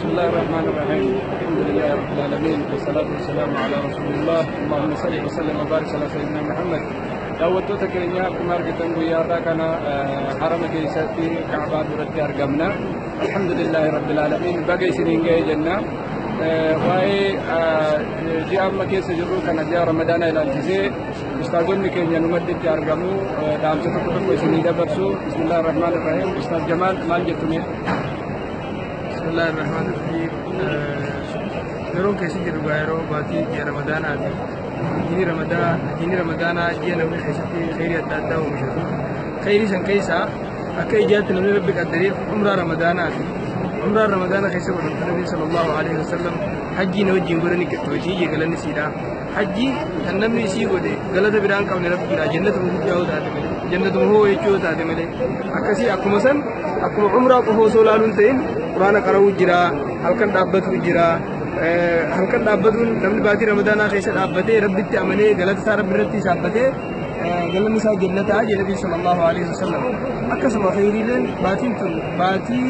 بسم الله الرحمن الرحيم. الحمد لله رب العالمين والصلاة والسلام على رسول الله. اللهم صل وسلم وبارك على سيدنا محمد. daawwattoota keenya akkuma argitan guyyaarraa kana harama keessatti Ka'baa duratti argamna. Alhamdulillahi rabbil alamin. Baga isiniin ga'e jenna. Waa'ee ji'a amma keessa jirru kana ji'a ramadaana ilaalchisee ustaazonni keenya numadditti argamu. Dhaamsa tokko tokko isinii dabarsu. Bismillahir rahmanir rahim. Ustaaz Jamaal maal jettume? Bismillahir rahmanir rahim. Yeroo keessa jirru yeroo baatii ji'a ramadaanaati. Dini ramadaana ji'a namni keessatti khayrii adda addaa oomishatu. Khayrii san keessaa akka ijaatti namni rabbi qaddareef umraa ramadaanaati. Umraa ramadaana keessa godhamtu Nabi sallallahu alaihi wasallam hajjii na wajjin godhani hojii galanni siidha. Hajjii kan namni isii godhe galata biraan qabne rabbiidha. Jannatuma guddaa taate malee jannatuma hoo jechuu taate malee akkasii akkuma san akkuma umraa qofa osoo laaluun ta'in quraana qara'uu jira, halkan dhaabbatu jira. Halkan dhaabbatuun namni baatii ramadaanaa keessa dhaabbatee rabbitti amanee galata isaa rabbi irratti saabbatee galanni isaa jannataa jedhe Nabi sallallahu alaihi wasallam. Akkasuma khayriileen baatiin tun baatii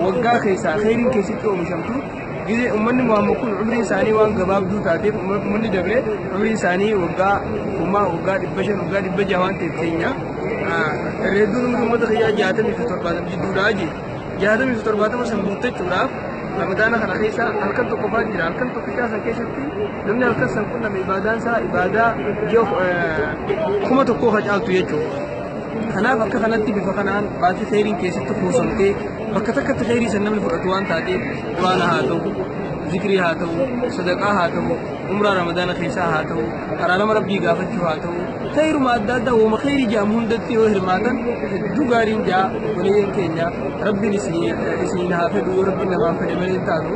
waggaa keessaa khayriin keessatti oomishamtu. Gizee ummanni Muhammad kun umriin isaanii waan gabaabduu taateef ummanni dabree umriin isaanii waggaa 500 waggaa 600 waan ta'eef keenya hedduun umrii uummata kiyyaa 67 jidduudhaa je 67 san guuttachuudhaaf ramadaana kana keessa halkan tokko fa'aa jira. Halkan tokko san keessatti namni halkan san kun nama ibaadaan isaa ibaadaa kuma tokkoo facaaltu jechuudha. Kanaaf akka kanatti bifa kanaan baatii khayriin keessatti kuusamtee bakka takkatti khayrii san namni fudhatu waan taateef quraana haa ta'u, zikrii haa ta'u, sadaqaa haa ta'u, umraa ramadaana keessaa haa ta'u, araarama rabbii gaafachuu haa ta'u, khayruma adda addaa wooma khayrii jedhamu hundatti yoo hirmaatan hedduu gaariin jaa waliyyeen keenya rabbiin isin haa fedhu yoo rabbiin namaan fedhe malee taatu.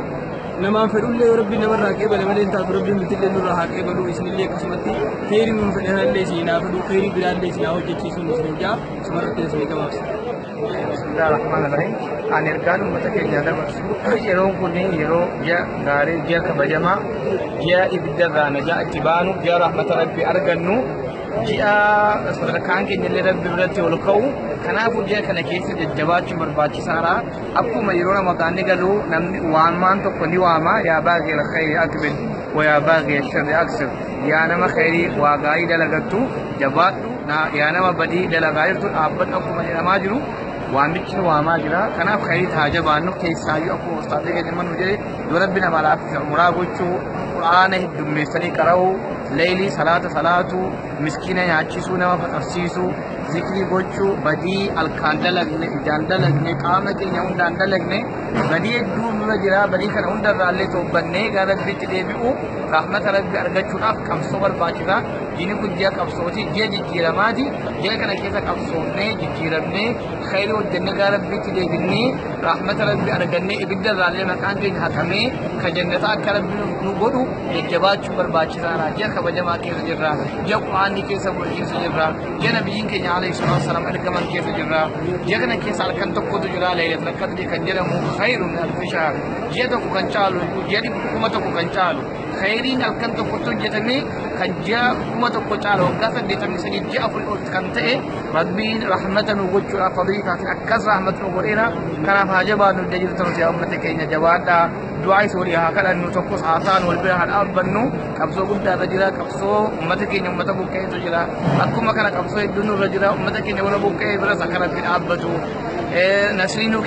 Namaan fedhullee yoo rabbiin namarraa qeebale malee taatu rabbiin bitillee nurraa haa qeebalu isinillee akkasumatti khayrii nuun fedhanallee isin haa fedhu khayrii biraallee isin haa hojjechiisuun isin jaa sumarratti isin gabaabsa. Bismillahir rahmanir rahim. Ani ergaan uummata keenyaa dabarsu yeroon kunniin yeroo ji'a gaarii ji'a kabajamaa ji'a ibiddarraa najaa itti baanu ji'a rahmata rabbii argannu ji'a sadarkaan keenyallee rabbi biratti ol ka'u. Kanaafuu ji'a kana keessa jajjabaachuu barbaachisaadha. Akkuma yeroo ramadaanni galu namni waamaan tokko ni waama yaa baagii alkhayri akbil wa yaa baagii alsharri aksir. Yaa nama khayrii waa gaarii dalagattu jabaadhu yaa nama badii dalagaa jirtu dhaabbadhu akkuma jedhamaa jiru. Waamichi waamaa jira. Kanaaf khayrii haa jabaannu keessaayyuu akkuma ustaazii keenya mannu jedhe yoo rabbi nama laafisa umuraa gochuu quraana heddummeessanii qara'uu leelii salaatu miskiina nyaachisuu nama faxarsiisuu zikrii gochuu badii alkaan dalagne ijaan dalagne qaama keenya hundaan dalagne badii hedduu nurra jira. Badii kana hundarraallee tobbannee gara rabbiitti deebi'u rahmata rabbi argachuudhaaf qabsoo barbaachisa. Diinni kun ji'a qabsooti, ji'a jijjiiramaati. Ji'a kana keessa qabsoofnee jijjiiramnee khayrii hojjennee gara rabbiitti deebinee rahmata rabbi argannee ibiddarraallee maqaan keenya hatamee ka jannataa akka rabbi nu godhu jajjabaachuu barbaachisaadha. Ji'a kabajamaa keessa jirra. Ji'a quraanni keessa keessa jirra. Ji'a nabiyyiin keenya alayhi salaatu wasalaam ergaman keessa jirra. Ji'a kana keessa halkan tokkotu jira laylatul qadri kan jedhamu khayrun min alfi shahr. Ji'a tokko kan caalu ji'a 1,000 kan caalu khayriin halkan tokkotu hojjetamee kan ji'a 1,000 caalu waggaa 83 ji'a 4 kan ta'e rabbiin rahmata nu gochuudhaaf fadhii taate akkas rahmata nu godheera. Kanaaf haa jabaannu iddoo jirtan yaa uummata keenya jabaadhaa. Du'aa isa walii haa kadhannu tokkos haasaan wal bira haa dhaabbannu. Qabsoo guddaa irra jira. Qabsoo uummata keenya uummata buqqeetu jira. Akkuma kana qabsoo hedduun irra jira. Uummata keenya wala buqqee biras akkanatti dhaabbatu. Nasriinuu